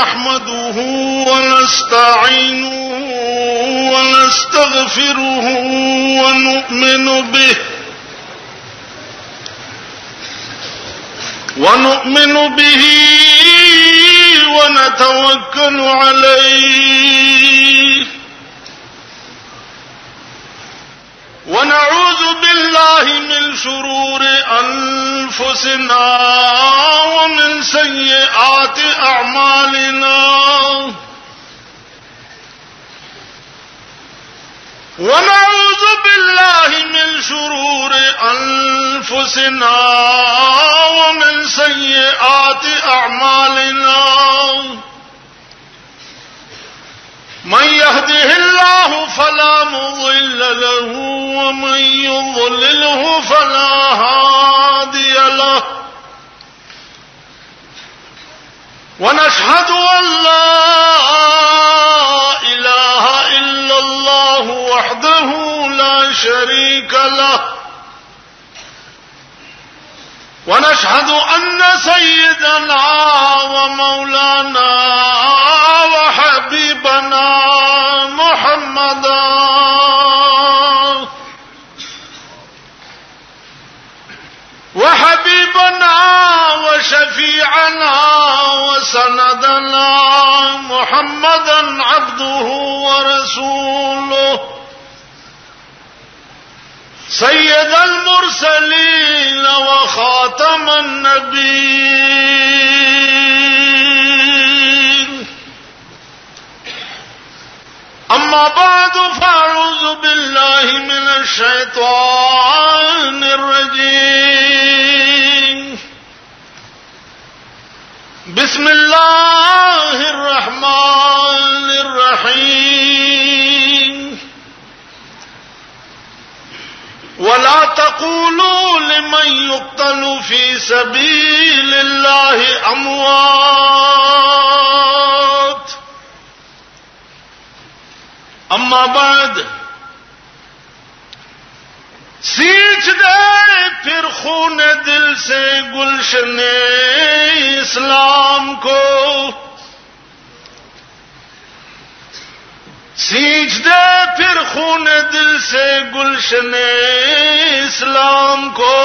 نحمده ونستعينه ونستغفره ونؤمن به ونتوكل عليه ونعوذ بالله من شرور أنفسنا ومن سيئات أعمالنا ونعوذ بالله من شرور أنفسنا ومن سيئات أعمالنا من يهده الله فلا مضل له ومن يضلله فلا هادي له ونشهد أن لا إله إلا الله وحده لا شريك له ونشهد أن سيدنا ومولانا وحبيبنا وشفيعنا وسندنا محمدا عبده ورسوله سيد المرسلين وخاتم النبيين أما بعد فأعوذ بالله من الشيطان الرجيم بسم الله الرحمن الرحيم ولا تقولوا لمن يقتل في سبيل الله أموات أما بعد سینچ دے پھر خون دل سے گلشن اسلام کو سینچ دے پھر خون دل سے گلشن اسلام کو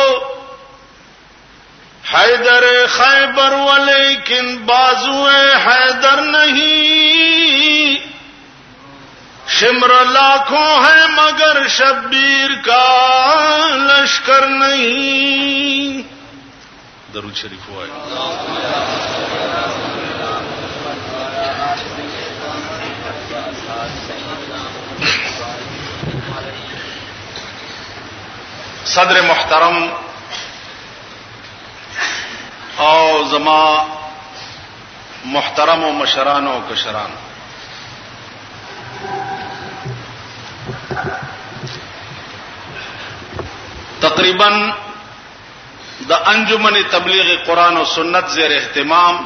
حیدر خیبر ولیکن بازوئے حیدر نہیں شمر لاکھوں ہے مگر شبیر کا لشکر نہیں درود شریف ہوا ہے صدر محترم او زما محترم و مشران و کشران تقریباً دا انجمن تبلیغ قرآن و سنت زیر اہتمام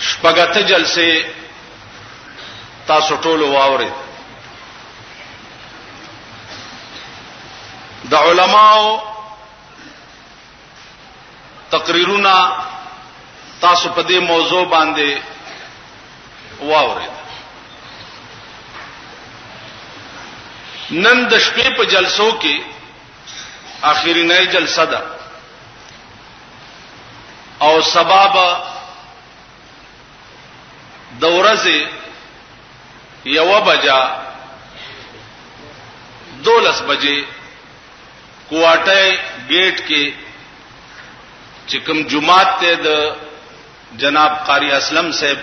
شپگت جلسے تاسو ټولو واورید دا علماء تقریرونه تاسو په دې موضوع باندې واورید نن د شپې په جلسو کې اخرینی جلسه ده او سبب د ورځې 1 بجې 12 بجې کوټه گیټ کې چې کوم جمعات ته د جناب قاری اسلم صاحب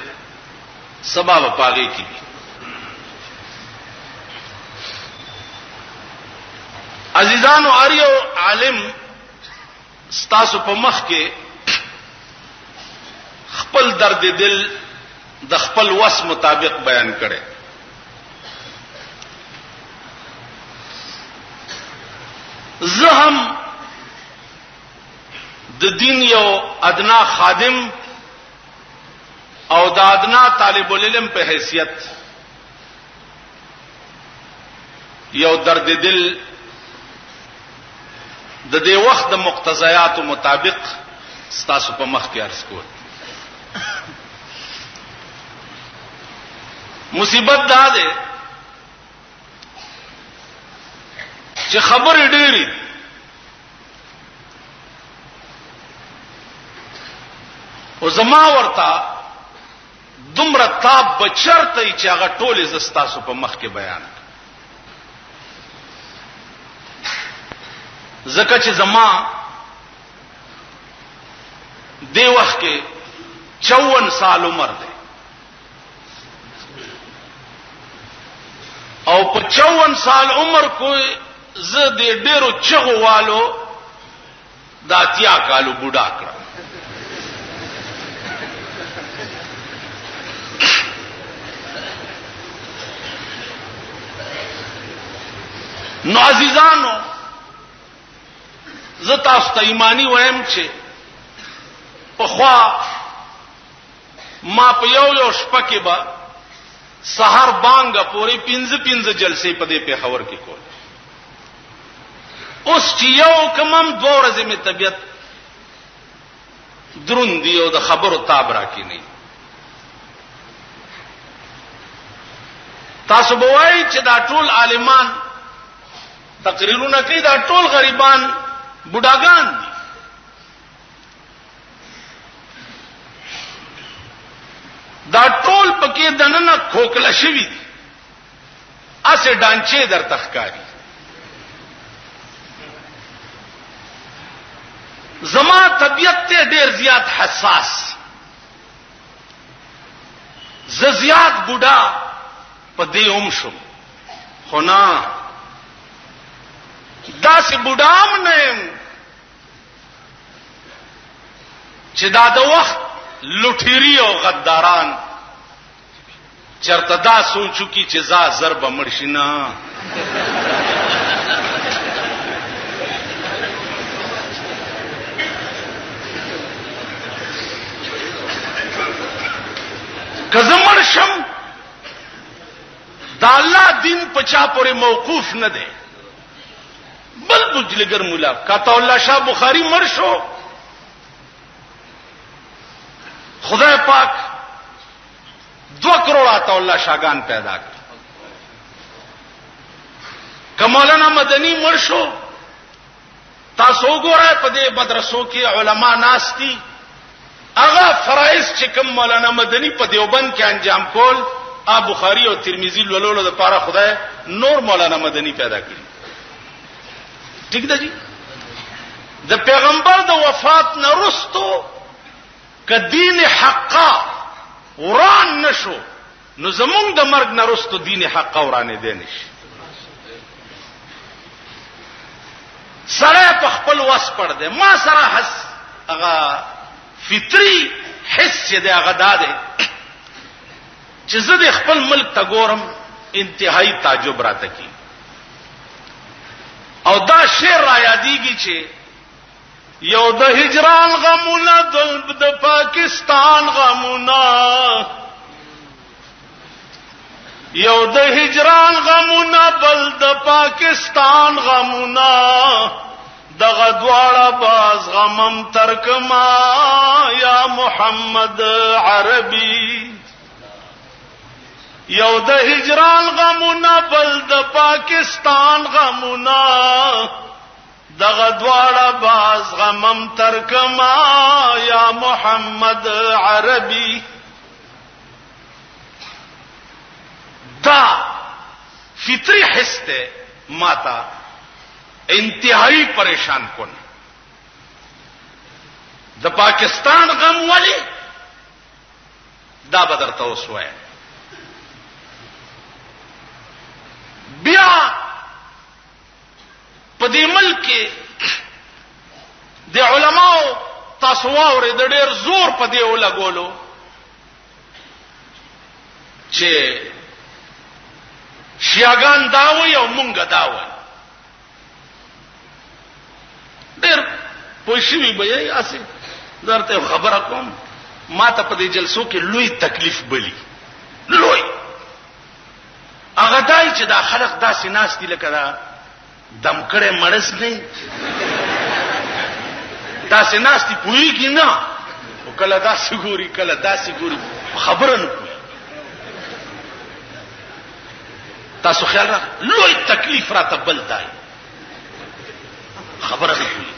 سبب پاغي کی عزیزان و اریو عالم ستاسو په مخ کې خپل درد دل د خپل وس مطابق بیان کړي زهم د دین یو ادنا خادم او د ادنا طالب العلم په حیثیت یو درد دل د دې وخت د مقتضیات مطابق ستاسو په مخ کې عرض کول. مصیبت دا ده چې خبرې ډېرې او زما ورته دومره تاب بچرته چې هغه ټولې ز ستاسو په مخ کې بیان زکه چې زما دی وخت کې 54 سال عمر دی او په 54 سال عمر کوی زه د ډیرو چغو والو د اتیا کالو بوډا کړم. نو عزیزانو زه تاسو ته ایمانی وایم چې پخوا ما په یو شپه کې به سحر بانګه پوری 15 جلسې په دې پیښور کې کول. اوس چې یو کمم 2 ورځې می طبیعت دروند دی او د خبرو تاب راکې نه. تاسو به وایي چې دا ټول عالمان تقریرونه کوي، دا ټول غریبان بوډاګان دي. دا ټول پکې دننه کھوکله شوی دي، اسه ډانچې در تخکاری. زما طبیعت ته ډیر زیات حساس، ز زیات بوډا په دې اوم شم، خو نه داسې بوډام نه یم چې دا د وخت لوټيري او غداران چرته دا سوچو کی چې زا ضرب مرشینا. کزمر شم دا الله دین پچا پورې موقوف نه دی. بل بجلګر مولا کاتا الله شاه بخاری مر شو، خدای پاک 2 کروڑ عطا الله شاگان پیدا کړ. کمولانا مدنی مر شو، تاسو وګورئ په دې مدرسو کې علما ناس دي، هغه فرایض چې کوم مولانا مدنی په دیوبند کې انجام کول، بخاری او ترمذی لولو لپاره خدای نور مولانا مدنی پیدا کړی. ٹھیک ده جی؟ د پیغمبر د وفات نه وروسته ک دین حقا وران نشو، نو زمونږ د مرګ نه وروسته دین حقا ورانه دي نشي. سره په خپل وس پړ دې ما سره حس هغه فطری حس دې هغه داده چې زه د خپل ملک ته ګورم انتهایی تعجب راته کی. او دا شعر را یادېږي چې یو د هجران غمونه د پاکستان غمونه، یو د هجران غمونه بل د پاکستان غمونه، دغه دواړه باز غمم ترکما یا محمد عربي. یو د هجران غمونه بل د پاکستان غمونه، دغه دواړه باز غمم ترکما یا محمد عربي. دا فطری حس ته ماتا انتہائی پریشان کن. د پاکستان غم ولی دا بدر ته وسوه. بیا په دې ملک کې د علماو تاسو واورې د ډېر زور په دې ولګولو چې شیعاګان داوي او مونږ داوي. ډېر پوښیږي به یې اسه درته خبره کوم، ما ته په دې جلسو کې لوی تکلیف بلی لوی هغه دای چې دا خلق داسې ناس دي لکه دا دم کړه مړس نه داسې ناستي پوهېږي نه، او کله داسې ګوري کله داسې ګوري، خبره نه پوهېږي. تاسو خیال را لوی تکلیف راته بل دی، خبره نه پوهېږي.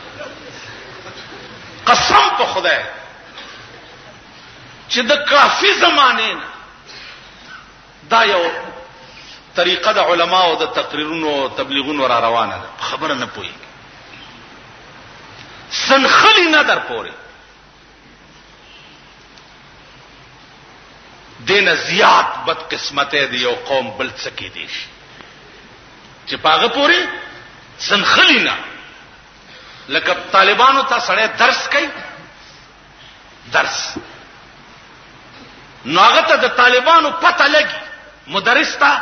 قسم په خدای چې د کافي زمانې نه دا یو طریقه د علماو د تقریرونو او تبلیغونو را روانه ده، خبره نه پوهېږي. سنخلی نه در پورې دینه زیات بدقسمته دی یو قوم بل څه کې دی چې پاغه پورې سنخلی نه. لکه طالبانو ته سړی درس کوي، درس نو هغه ته د طالبانو پته لګي، مدرس ته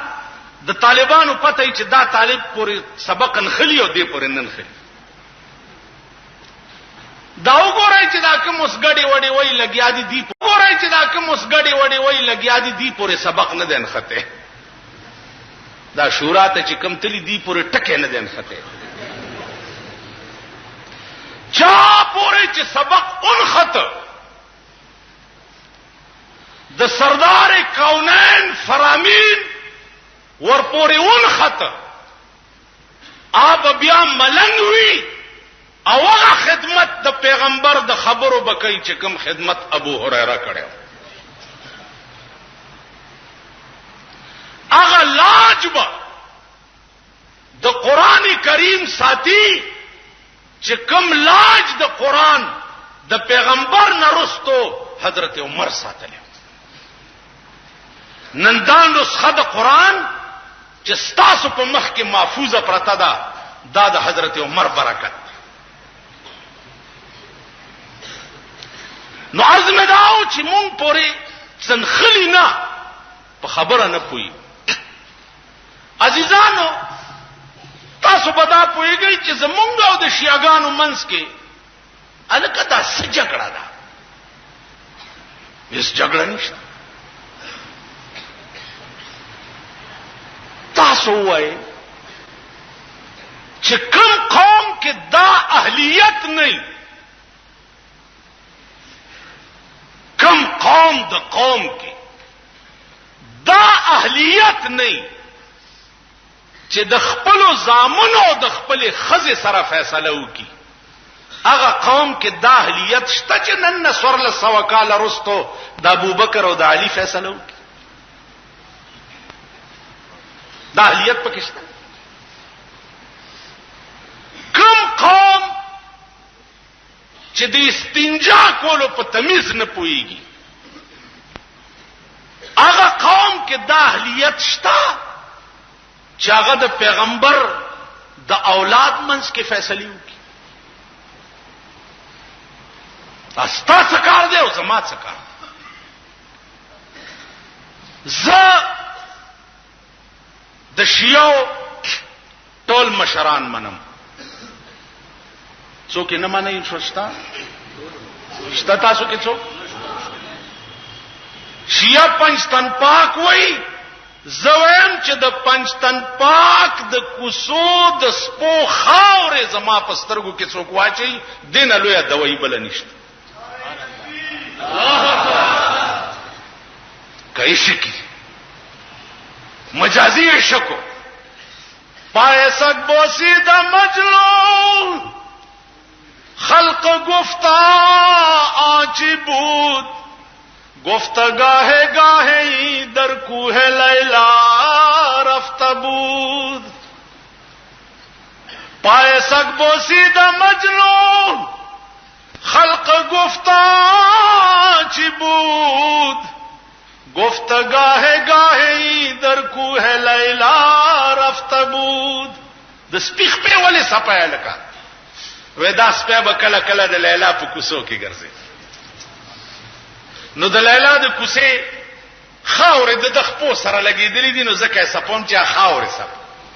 د طالبانو پته ای چې دا طالب پورې سبق نخلی او دې پورې نن خلی. دا وګورئ چې دا کوم مسګړی وړي وای لګیا دي دی، وګورئ چې دا کوم مسګړی وړي وای لګیا دي دی پورې سبق نه دین خته. دا شورا ته چې کم تلی دی پورې ټکه نه دین خته. چا پورې چې سبق اون خته د سردار کونین فرامین ور پورې اون خته آب بیا ملنګ وی او هغه خدمت د پیغمبر د خبرو بکای چې کوم خدمت ابو هريره کړو، هغه لاجبه د قران کریم ساتي چې کوم لاج د قران د پیغمبر نرستو حضرت عمر ساتلی. نن دا نسخه د قران چې ستاسو په مخ کې محفوظه پرته ده، دا د حضرت عمر برکت. نو عزم داو چې مونږ پورې څنخلی نه په خبره نه پوي. عزیزانو تاسو به دا پوهیږئ چې زمونږ او د شیعاګانو منځ کې الکه دا څه جګړه ده؟ هیڅ جګړه نشته. تاسو وایئ چې کوم قوم کې دا اهلیت نه، کم قوم د قوم کې دا اهلیت نه چې د خپل زامنو د خپل خزه سره فیصله وکي، هغه قوم کې دا اهلیت شته چې نن نسور له سو کال وروسته د ابوبکر او د علي فیصله وکي. دا اهلیت پکې شته. کوم قوم چې د استنجا کولو په تمیز نه پويږي، هغه قوم کې دا اهلیت شته چې هغه د پیغمبر د اولاد منځ کې فیصله وکړي. استا څه کار دی او زما څه کار؟ زه د شیعو ټول مشران منم. څوک نه مانی شوشتا شتا تاسو کې څوک؟ شیعه پنځتن پاک وای، زویم چې د پنځتن پاک د کوسو د سپو خاورې زما پسترګو کې څوک واچي دینه لوی دوی بل نشته. کای شکی مجازی شکو پایسک بوسی دا مجلو خلق گفتا آنچی بود گفتا گاہے گاہے در کوہ لیلا رفتا بود پایسک بوسی دا مجلو خلق گفتا آنچی بود گفتا گاہے گاہے در کوہ لیلا رفتا بود. د سپیخ په ولې صفای لکه وې دا سپه به کله کله د لیلا په کوسو کې ګرځي. نو د لیلا د کوسې خاورې د خپو سره لګېدلې دي، نو ځکه سپوم چې خاورې سپ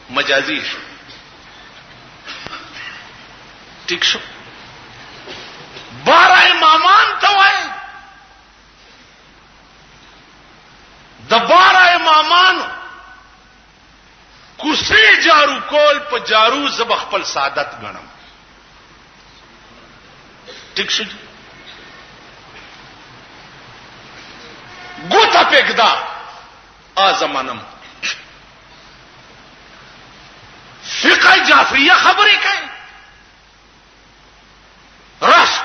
مجازي شو. ټیک شو. 12 امامان ته وای، د 12 امامانو کوسې جارو کول په جارو زب خپل سعادت غنم. ٹھیک شو جی گوتا پیکدا آزمانم فقہ جعفریہ خبریں کہیں رش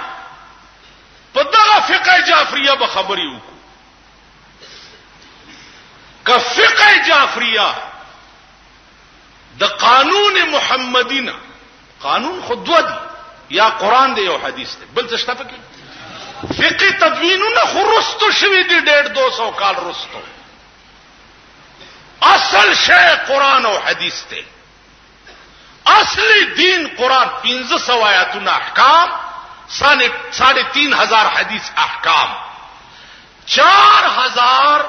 پدغه فقہ جعفریہ بخبری وکړو که فقہ جعفریہ د قانون محمدینا قانون خود دو دی یا قرآن دی یا حدیث دی بل څه شته پکې فقہ تدوینونه خرستو شوی دی 150-200 کال رستو اصل شی قرآن او حدیث دی اصلی دین قرآن 1500 آیاتونه احکام 3,500 حدیث احکام 4,000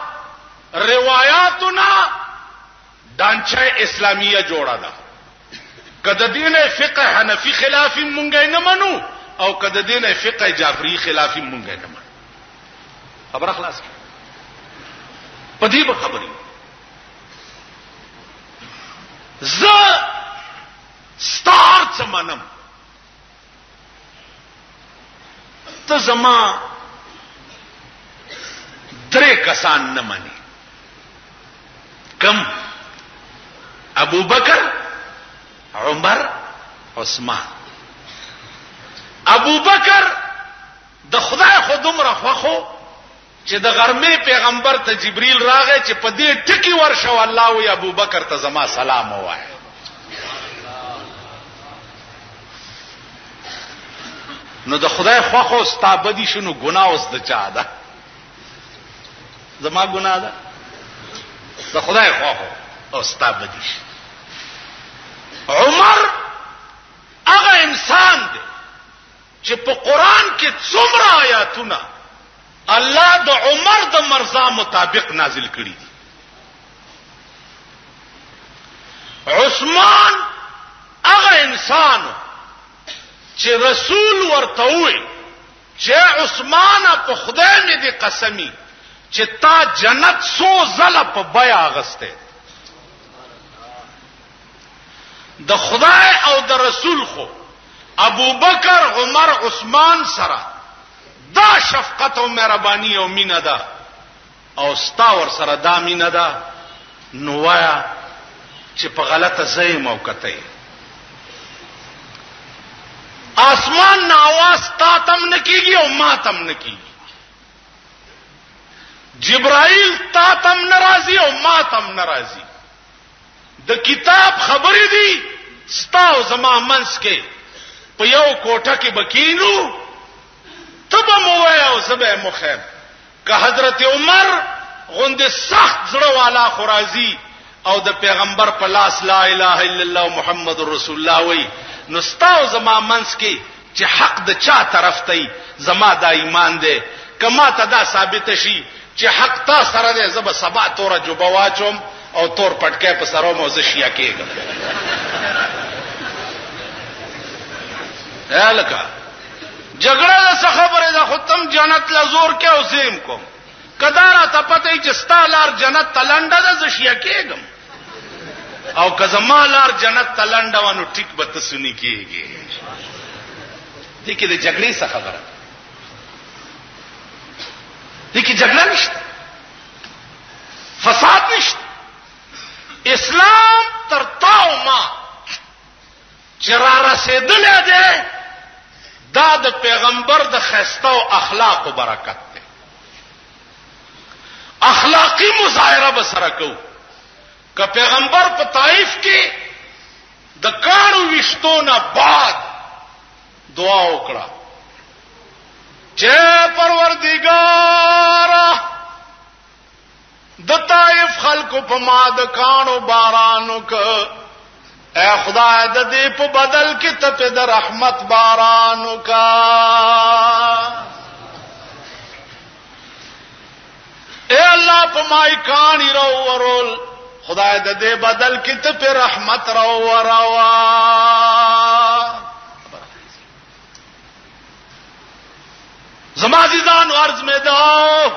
روایاتنا ڈانچہ اسلامیہ جوڑا دا کد دین فقہ حنفی خلافی مونږ نه منو او کد دین فقہ جعفری خلافی مونږ نه منو خبر خلاص پدی به خبري ز ستار څمنم ته زما درې کسان نه مانی کم ابو بکر عمر عثمان ابو بکر د خدای خودم رخصو چې د غرمه پیغمبر ته جبريل راغی چې په دې ټکی ورشو الله او ابو بکر ته زما سلام وایي نو د خدای خوخو استابدي شنو ګناه اوس د چا ده زما ګناه ده د خدای خوخو او استابدي عمر هغه انسان دی چې په قران کې څومره آیاتونه الله د عمر د مرزا مطابق نازل کړي دي عثمان هغه انسان چې رسول ورته وي چې عثمان په خدای مې دې قسمی چې تا جنت سو زله په بیا اغسته د خدای او د رسول خو ابو بکر عمر عثمان سره دا شفقت او مهرباني او مینه ده او ستا ور سره دا مینه ده نو وایا چې په غلطه ځای موقته آسمان نا आवाज تا تم نکیږي او ما تم نکیږي جبرائیل تا تم ناراضي او ما تم ناراضي د کتاب خبرې دي ستا او زما منس کې په یو کوټه کې بکینو تب مویا او زبه مخیم که حضرت عمر غوند سخت زړه والا خرازی او د پیغمبر په لاس لا اله الا الله محمد رسول الله وای نو ستاو زما منس کې چې حق د چا طرف ته زما دا ایمان دی کما ته دا ثابت شي چې حق تا سره دی زب سبا تور جوبواچوم او تور پټکې په سره مو زشیا کېږم الکا جګړه څه خبره ده ختم جنت لزور کې او زیم کوم کدارا ته پته چې ستالار جنت تلنده ده زشیا کېږم او کزمالار جنت تلنده ونو ټیک به تسونی کېږي دې کې د جګړې څه خبره دې کې جګړه نشته فساد نشته اسلام تر تاو ما چې را رسیدلې ده دا د پیغمبر د خسته او اخلاق او برکت ده اخلاقی مظاهره به سره کو که پیغمبر په طائف کې د کانو وشتونه بعد دعا وکړه چې پروردګار د طائف خلکو په ما د کانو بارانو ک اے خدای د دې په بدل کې ته د رحمت بارانو کا اے الله په مای کانی رو ورول خدای د دې بدل کې ته په رحمت رو وروا زما عزیزان عرض می داو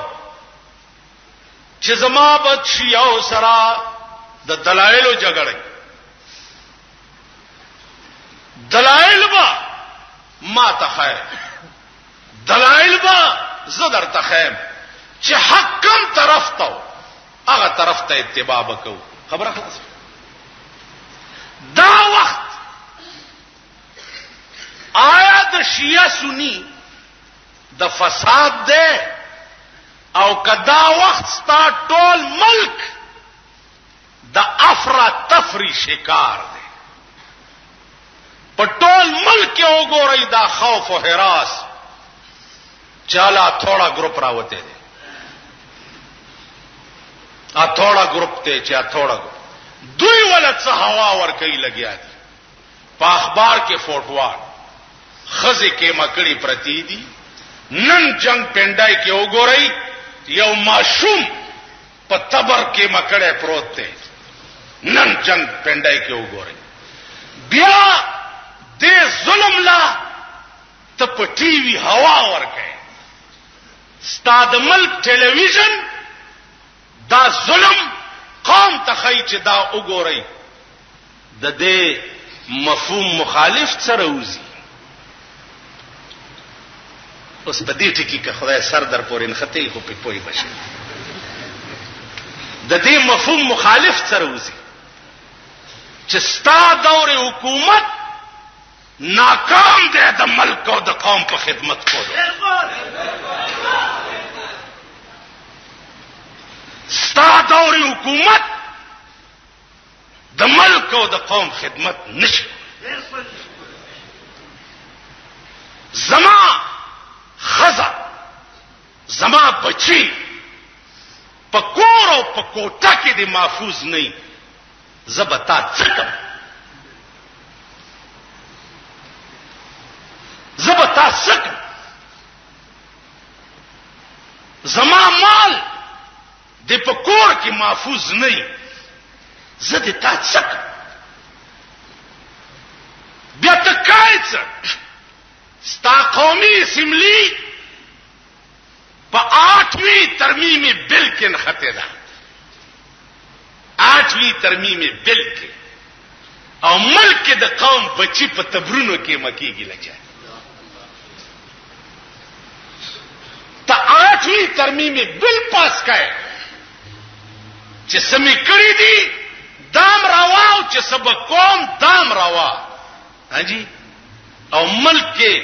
چې زما بچیاو سرا د دلایلو جګړه دلائل با ما ته خیر دلائل با زه درته خیم چې حق کم طرف ته هغه طرف ته اتباع وکړو. خبره خلاص. دا وخت آیا د شیعه سنی د فساد ده او کدا وخت ستا ټول ملک د افرا تفری شکار ده؟ په ټول ملک کې وګورئ دا خوف او هراس چالا تھوڑا گروپ راوته دي. ا تھوڑا گروپ ته چا تھوڑا گروپ دوی ولت څه هوا ور کوي لګیا دي. په اخبار کې فوټوار خزه کې مکړی پرتی دي. نن جنگ پندای کې وګورئ یو ماشوم په تبر کې مکړی پروت دی. نن جنگ پندای کې وګورئ. بیا دې ظلم لا ته په ټي وي هوا ور کوي. ستاد ملک ټلویزیون دا ظلم قوم ته خی چې دا وګورئ د دې مفهوم مخالف سره وزي. اوس په دې ټکی کې خدای سر در پورې نخته خو په پوي بشي د دې مفهوم مخالف سره وزي چې ستا دور حکومت ناکام دی د ملک او د قوم په خدمت کولو. ستا دور حکومت د ملک او د قوم خدمت نشي. زما خزا زما بچی په کور او په کوټه کې د محفوظ نه زبتا څکم. زبتا څکم. زما مال د په کور کې محفوظ نه زه د تا څکم. بیا ته کایڅ ستا قومي اسمبلی په 8ویں ترمیم بل کې نخته ده. 8ویں ترمیم بل کې او ملک د قوم بچی په تبرونو کې مکیږي لګیا. ته 8ویں ترمیم بل پاس کړي چې سمې کړې دي دام روا او چې سبا قوم دام روا. هاجي او ملک کې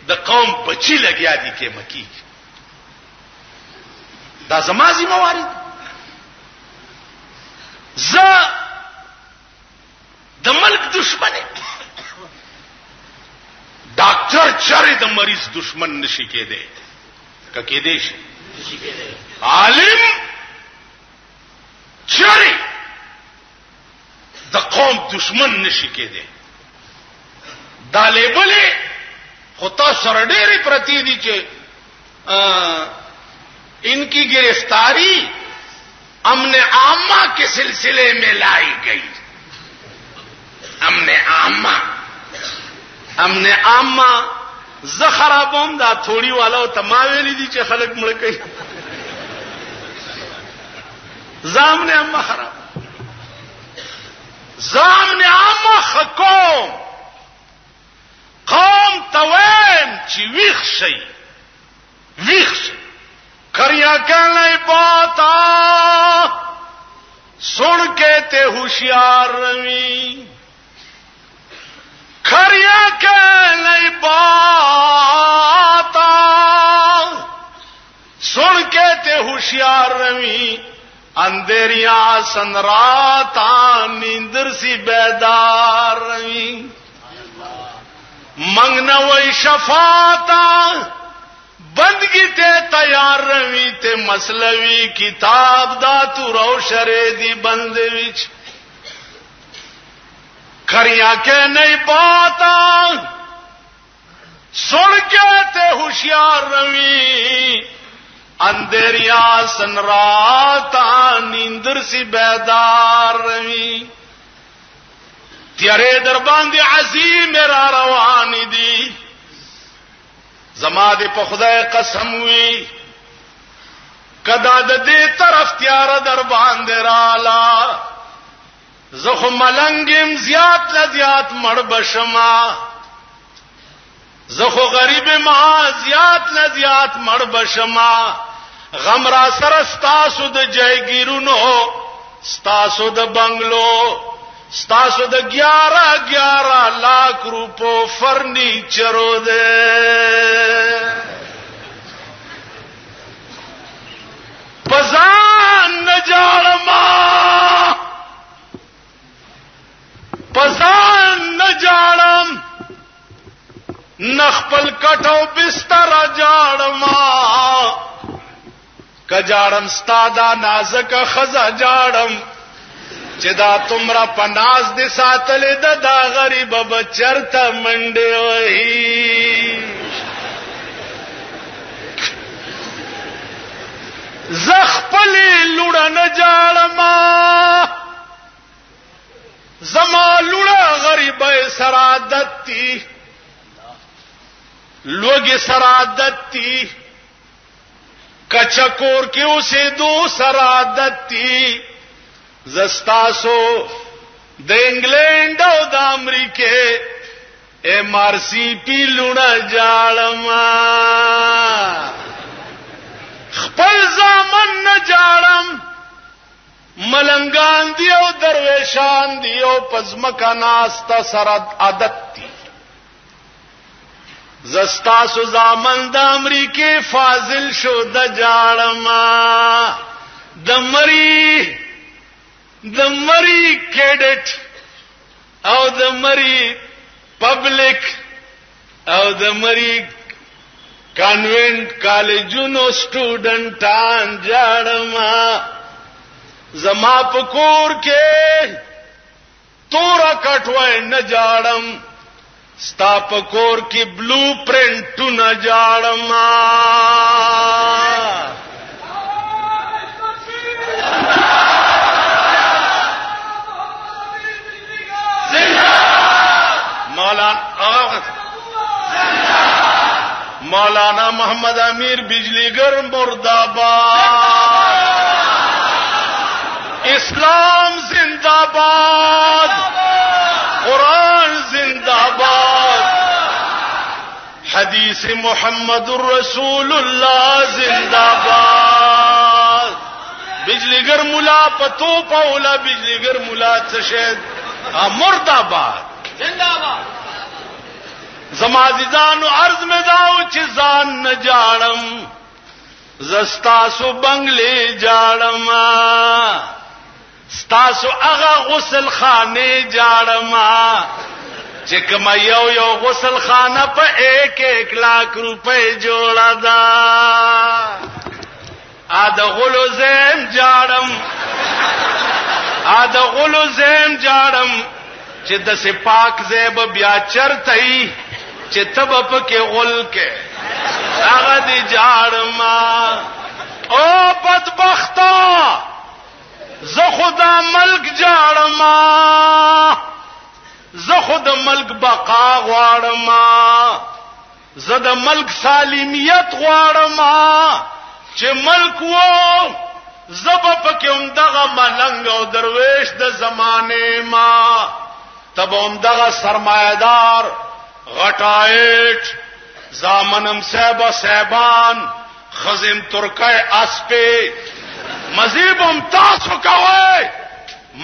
د قوم بچی لګیا دي کې مکیږي. دا زما ذمہواری. زه د ملک دشمن ډاکټر چره د مریض دشمن نشي کېده. ککې دې شي عالم چره د قوم دشمن نشي کېده. دا لیبلې خطا سره ډېرې پرتی دي چې इनकी गिरफ्तारी अमने आमा के सिलसिले में लाई गई. अमने आमा जखराबोम दा थोड़ी वाला तमावेली दी चे खलक मड़ गई. जामने आमा खराब जामने आमा खकोम قوم تویم چی ویخ شئی کریا کہنے باتا سن کے تے ہوشیار روی. کریا کہنے باتا سن کے تے ہوشیار روی. اندھیریاں سن راتا نیندر سی بیدار روی. منگنا وی شفاعتا بندگی تے تیار روی تے مسلوی کتاب دا تو رو شرے دی بند وچ. کھریاں کے نہیں باتا سن کے تے ہوشیار روی. اندھیریاں سن راتا نیندر سی بیدار روی. تیارے در باندې عظیم را روان دي. زما دې په خدای قسم وی کدا د دې طرف تیار در باندې رالا زخم ملنګم زیات ل زیات مړ بشما. زخو غریب ما زیات نه زیات مړ بشما غم را سره ستاسو د جایګیرونو ستاسو د بنگلو ستاسو د 11 लाख روپو فرنیچرو دے پزان نجاړما پزان نجاړم نخپل کټو بستر جاړما کجاړم ستادا نازک خزا جاړم چې دا تمرا پناز دې ساتلې دا غریب بچرته منډه وਹੀ زخپلی لوړه نه جاړما زما لوړه غریبه سرادتی لوګي سرادتی کچکور کې اوسې دو سرادتی زستاسو د انګلند او د امریکې MRCP لوړه جاړما خپل ځامن نه جاړم ملنګان دی او درویشان دی او پزمکا ناستا سره عادت دی زستاسو ځامن د امریکې فاضل شو د جاړما د مری کیډټ او د مری پبلک او د مری کانوینټ کالجونو سټوډنټان جاړما زما پکور کې تورا کټوي نه جاړم ستا پکور کې بلو پرنټ نه جاړما مولانا محمد امیر بجلیگر مرداباد اسلام زندہ باد قرآن زندہ باد حدیث محمد الرسول اللہ زندہ باد بجلیگر ملا پتو پولا بجلیگر ملا تشید مرداباد زندہ باد زمازیدانو عرض میں داو چی زان نجاڑم زستاسو بنگلی جاڑم ستاسو اغا غسل خانے جاڑم چکم یو غسل خانہ پا 1 लाख روپے جوڑا دا آدھا غلو زیم جاڑم چی دس پاک زیب بیا چرتئی چې تب پکې غل کې هغه دي جاړما او بدبختا زه خدا ملک جاړما زه خدا ملک بقا غواړما زه د ملک سالمیت غواړما چې ملک وو زب پکې همدغه ملنګ او درویش د زمانه ما تب همدغه سرمایدار غټایټ زامنم صاحبان خزم ترکای اسپی مزیبم تاسو کوي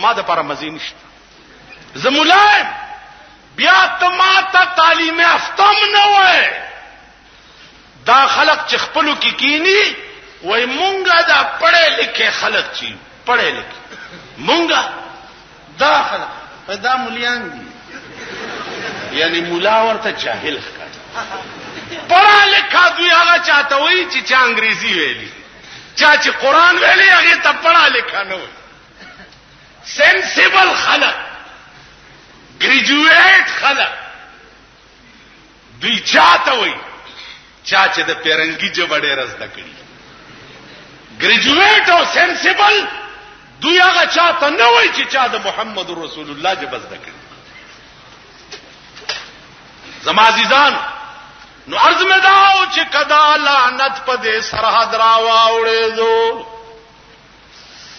ما د پر مزین نشته زمولایم بیا تماته تعلیم افتم نه وای دا خلق چې خپلو کې کینی وای مونږه دا پړې لیکه خلق چی پړې لیکه مونږه دا خلق دا مليان دي یعنی مولا ورته جاهل ښکاري پڑھا لکھا دوی هغه چاته وای چې چا انګریزي ویلي چا چې قران ویلي هغه ته پڑھا لکھا نه وای سینسیبل خلق گریجویټ خلق دوی چاته وای چا چې د پیرنګي جوړې رزده کړي گریجویټ او سینسیبل دوی هغه چاته نه وای چې چا د محمد رسول الله جبزده کړي زما عزیزان نو عرض میں داو چې کدا لعنت پدې سرحد را واوړې دو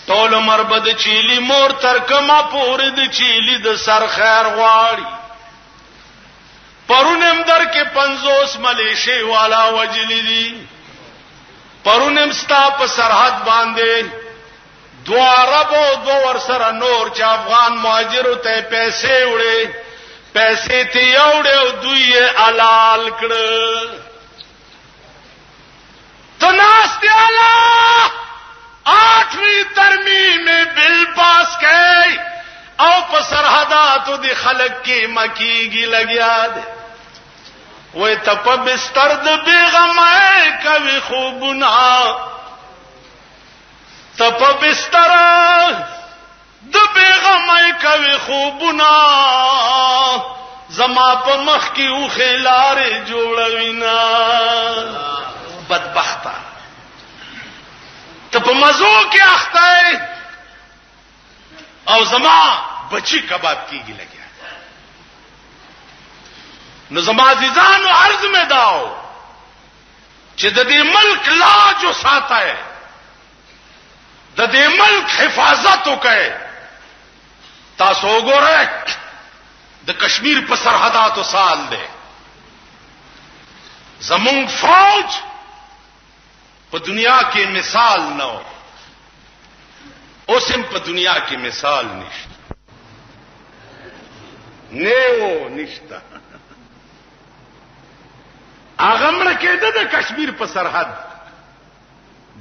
ټول مربد چيلي مور تر کما پورې د چيلي د سر خیر غواړي پرونم در کې 50 ملیشي والا وجلی دي پرونم ستا په سرحد باندې دو عرب او دو ورسره نور چې افغان مهاجرو ته پیسې وړي پیسې ته یوړې او دوی حلال کړ تناست اعلی 8ویں ترمیم میں بل پاس کئی او په سرحداتو دی خلق کی مکیگی لگیا دے وی تپ بستر د بیغمائی کوي خوبنا تپ بستر د بیغمائی کوي خوبنا زما په مخ کی او خلار جوړوینا بدبختا تپ مزو کی اخته او زما بچی کباب کیږي لګیا نو زما عزیزانو عرض میں داو چې د دې ملک لاج ساته د دې ملک حفاظت وکړي تاسو وګورئ د کشمیر په سرحداتو سال دی زمون فوج په دنیا کې مثال نه و اوسم په دنیا کې مثال نشته نیو نشته اغمړه کېده د کشمیر په سرحد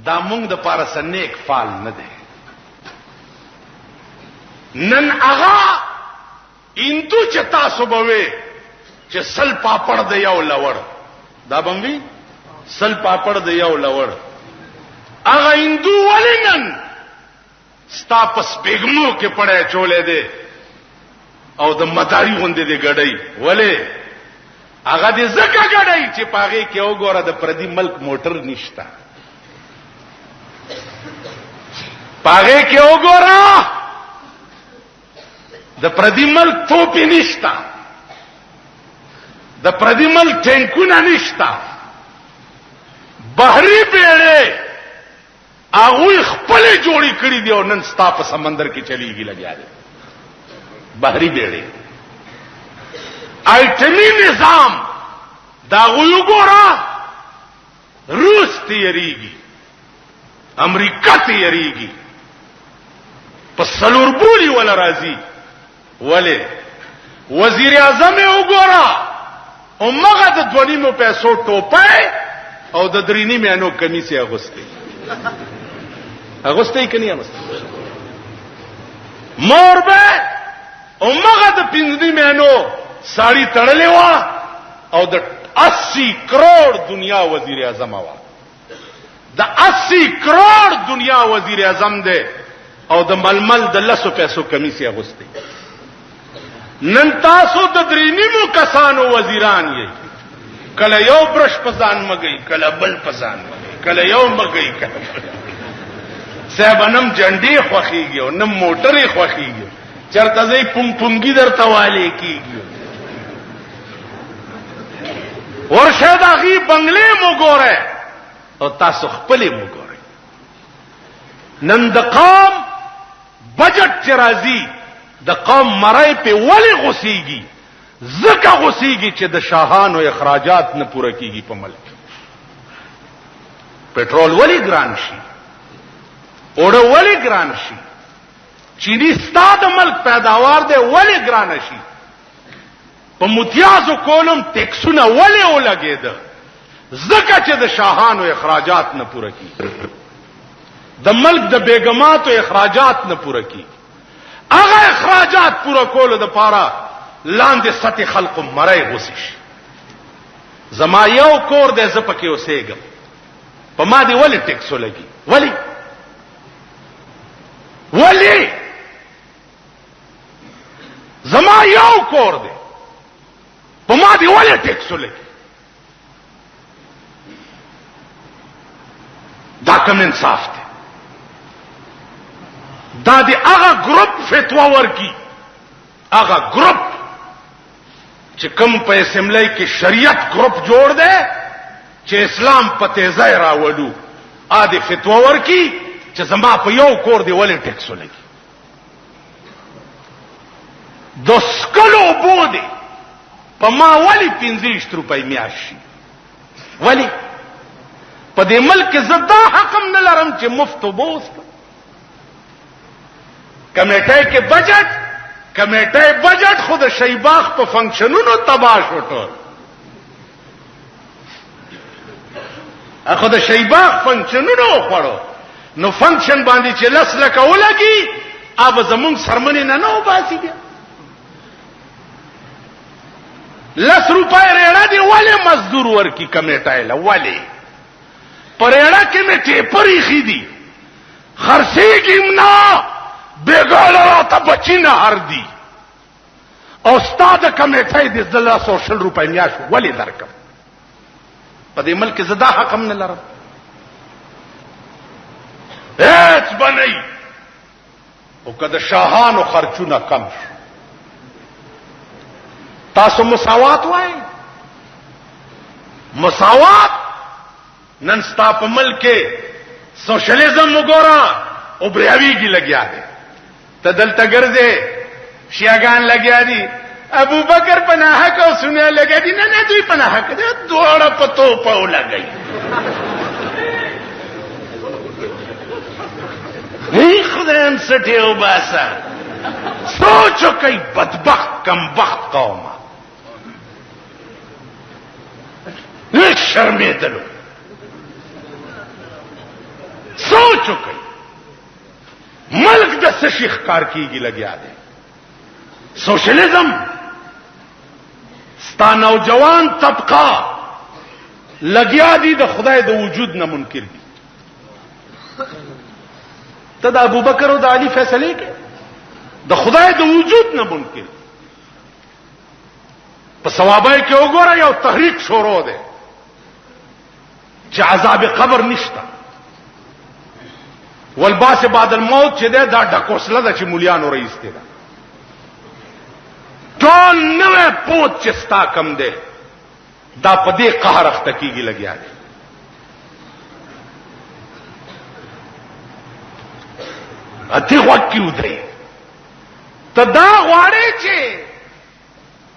دا مونږ د پاره سنیک فال نه دی نن اغا اندو چې تاسو بوي چې سل پاپړ د یو لوړ دا بموي سل پاپړ د یو لوړ اغا اندو ولنن ستا پس بیگمو کې پړې چولې دي او د مداري غوندې دي غړې ولې هغه دې زکه غړې چې پاغه کې وګوره د پردي ملک موټر نشتا پاغه کې وګوره د پردي ملک توپی نشتا د پردي ملک ټینکونه نشتا بحری بیړې هغه خپل جوړی کړی دی او نن ستا په سمندر کې چلیږي لګیا دی بحری بیړې ایټمی نظام دا غوی ګورا روس تیریږي امریکا تیریږي په سلور بولی ولا راځي ولې وزیر اعظم وګورا او مغه د 2.5 پیسو ټوپای او د 3 مینو کمیسه اغوستي اغوستي کني اغوستي مور به او مغه د 5 مینو ساړی تړلې وا او د 80 کروڑ دنیا وزیر اعظم وا د 80 کروڑ دنیا وزیر اعظم دی او د ململ د 100 پیسو کمیسه اغوستي نن تاسو د 3 کسانو وزیران یې کله یو برش پسان مګي کله بل پسان مګي کله یو مګي کله صاحبنم جنډي خوخيږي او نم موټرې خوخيږي چرته زې پونګي درته والي کیږي ورشه دغه بنگلې مو ګوره او تاسو خپلې مو ګوره نن د قوم بجټ چرازي د قوم مړای په ولی غوسیږي زکه غوسیږي چې د شاهانو اخراجات نه پوره کیږي په ملک پټرول ولی ګران شي اوړه ولی ګران شي چینی ستاد ملک پیداوار دی ولی ګران شي په متیازو کولم ټیکسونه ولی ولګید زکه چې د شاهانو اخراجات نه پوره کیږي د ملک د بیگماتو اخراجات نه پوره کیږي هغه اخراجات پوره کول د پاره لاندې سطح خلق مړای غوسیش زما یو کور د زپکه اوسېګم په ما دی ولی ټیکسو لګي ولی زما یو کور دی په ما دی ولی ټیکسو لګي دا کوم انصاف دی دا دی هغه گروپ فتوا ورکی هغه گروپ چې کوم په اسمبلی کې شریعت گروپ جوړ دی چې اسلام په تیزای راوړو ا دې فتوا ورکی چې زما په یو کور دی ولې ټیکسو لګي د سکلو بودی په ما ولی 15 روپۍ میاشت شي؟ ولی په دې ملک کې زدا حکم نه لرم چې مفت وبوست کمیټه کې بجټ خود شیباغ په فنکشنونو تباہ شو ټول اخو د شیباغ فنکشنونو خوړو نو فنکشن باندې چې لس لکه ولګي اب زمون سرمنې نه وباسي بیا 10 روپۍ ریړه دی ولی مزدور ورکی کمیټه له ولی پرېړه کې مې ټیپری خېدي خرڅېږم نه بیګاله راته بچی نه هر دی او استاد کمیټه دې 200 روپۍ میاشت ولی درکم په دې ملک زدا حکم نه لرم هیڅ بنئ او کله شاهانو خرچونه کم شو تاسو مساوات وای مساوات نن ستا په ملک کې سوشلیزم وګورا او بریاویږي لګیا دي ته دلته ګرځې شیعاګان لګیا دي ابو بکر پناه کو سنیا لګیا دي نه دوی پناه کړي دوړه پتو پاو لګي هی خدایم سټیو باسا سوچو کوي بدبخت کم بخت قومه هیڅ شرمېدلو سوچو کوي ملک د څه شي ښکار کیږي لګیا دی سوشلیزم ستا نوجوان طبقه لګیا دي د خدای د وجود نه منکر دي ته د ابوبکر او د علي فیصله کې د خدای د وجود نه منکر په ثوابای کې وګوره یو تحریک شروع ده چې عذاب قبر نشته والباس بعد الموت چې ده دا ډکوسله ده چې مولیانو رئیس دی ټول نوې پوت چې ستا کم ده دا په دې قهر اخته کیږي لګیا دی اتی وکیو دی ته دا غواړې چې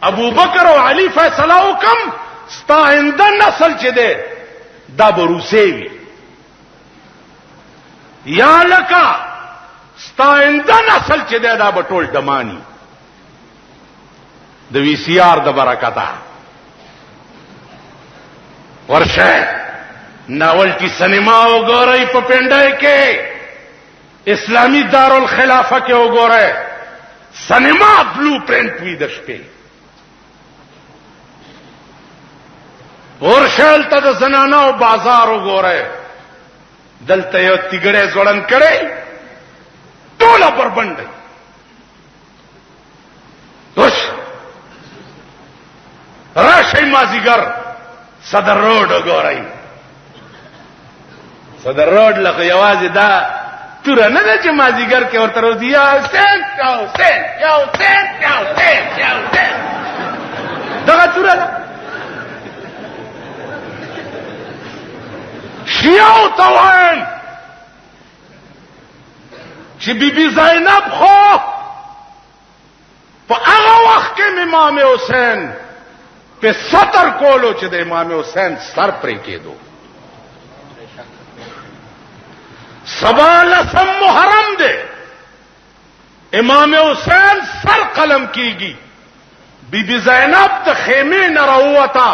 ابو بکر او علي فیصله وکم ستا آینده نسل چې ده دا بروسي وي یا لکه ستا آینده نسل چې ده دا بټول دمانی د وی سی آر د برکته ورشه ناول کی سینما وګورئ په پندای کې اسلامی دارالخلافه کې وګورئ سینما بلو پرنٹ وی د شپې ورشل ته د زنانو بازار وګورئ دلته یو تیګړې ځوړن کړي ټوله پر باندې وش راشي مازیګر صدر روډ وګورئ صدر روډ لکه یوازې دا تور نه ده چې مازیګر کې ورته روزي یا حسین یا حسین یا حسین یا حسین یا حسین دغه تور ده شیعو توان چې بیبي زینب خو په هغه وخت کې امام حسین په ستر کولو چې د امام حسین سر پرې کېدو سبا لسم محرم دے امام حسین سر قلم کیږي بیبي زینب ته خیمه نه راووتا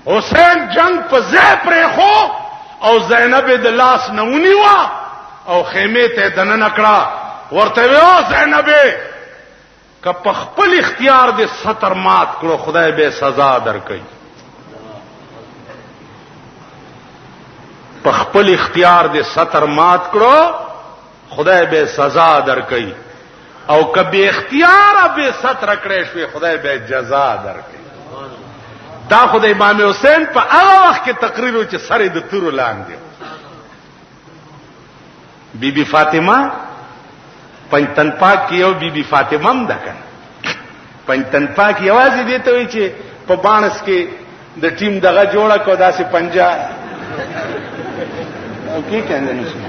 حسین جنگ په ځای پرې خو او زینب د لاس نه ونیوا او خیمه ته دننه کړه ورته ویو زینب که په خپل اختیار دې ستر مات کړو خدای به سزا درکړي په خپل اختیار دې ستر مات کړو خدای به سزا درکړي او کبه اختیار به ستر کړې شوی خدای به جزا درکړي دا خدای امام حسین په هغه وخت کې تقریر چې سره د تور لاندې بیبي فاطمه پنځتن پاک یو بیبي فاطمه هم ده کنه پنځتن پاک یوازې دې ته وی چې په بانس کې د ټیم دغه جوړه کو داسې پنجا او کې کنه نشي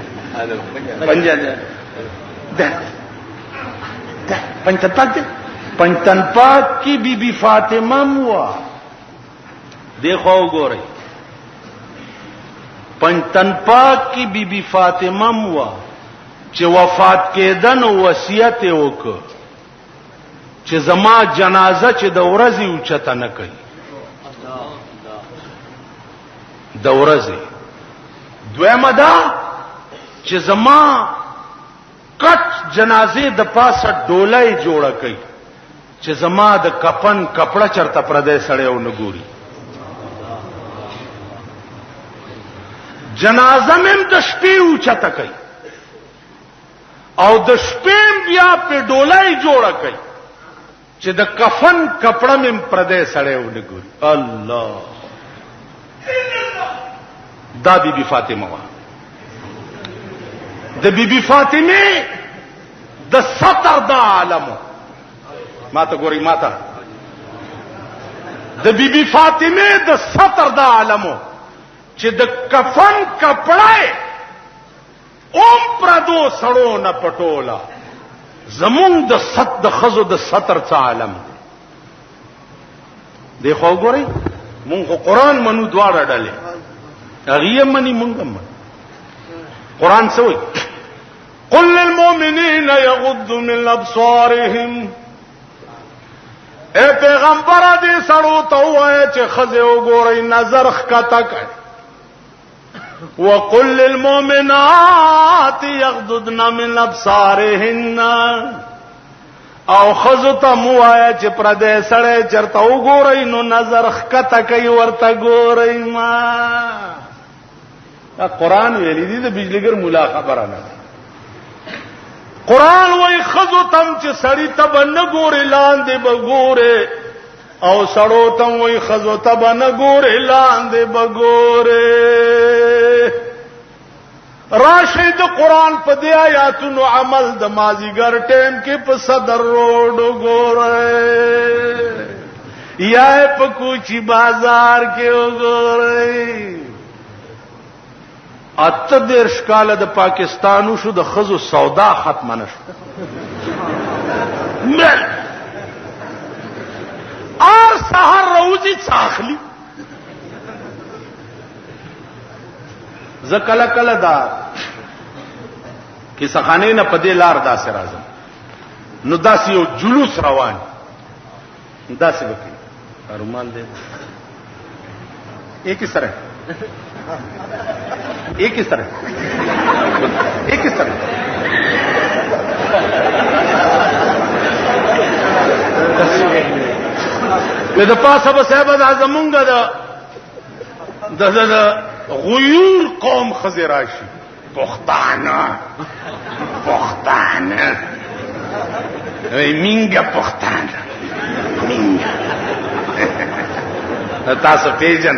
پنجا ده پنځتن پاک ده पंचतन पाक की बीबी फातिमा हुआ। देखो गो रही पंचतन पाक की बीबी फातिमा हुआ कि वफात के दन वसीयत वक कि जमा जनाजा कि दौरजी उचता न कही दौरजी द्वेमदा कि जमा कट जनाजे द पास डोलाई जोड़ा कई कि जमा द कफन कपड़ा चरता प्रदे सड़े न गोरी जनाजा में दशपे ऊंचा तकई और दशपेम बिया पे डोलाई जोड़ा कई कि द कफन कपड़ा में प्रदे सड़े न गोरी अल्लाह दा बीबी फातिमा वहां द बीबी फातिमे द सतर दा आलम माता गोरी माता द बीबी फातिमे द सतर दा आलमो कि द कफन कपड़ाए ओम प्रदो सड़ो न पटोला जमुंग द सत द खजो द सतर चा आलम देखो गोरी मुंह को कुरान मनु द्वारा डाले अगिए मनी मुंगम कुरान से हुई कुल लिलमुमिनीन यगुद्दु मिन अब्सारिहिम ए पैगंबर दे सड़ो तो है चे खजे गोरे नजर का तक व कुल लिलमुमिनात यगुद्दन मिन अब्सारिहिन औ खजता मुआया चे प्रदे सड़े चरता गोरे नो नजर का तक वर्ता गोरे मा कुरान वेली दी तो बिजली गर मुला खबर आना कुरान वही खजो तम च सड़ी तब न गोरे लांदे बगोरे और सड़ो तम वही खजो तब न गोरे लांदे बगोरे राशिद कुरान पदे आया तुनो अमल द माजीगर टेम के प सदर रोड गोरे या पकूची बाजार के गोरे अत्तदेश काल द पाकिस्तान शु द खजु सौदा खत्म नशु और सहर रोजी चाखली जकल कल दा कि सखाने न पदे लार दास राजम नुदासी जुलूस रवान दासी बकी रुमाल दे एक ही तरह एक किस तरह एक किस तरह ये तो पास अब सहबद आजमूंगा द गुयूर कौम खजे राशि पुख्ताना पुख्ताना मिंगा पुख्ताना मिंगा तास पेजन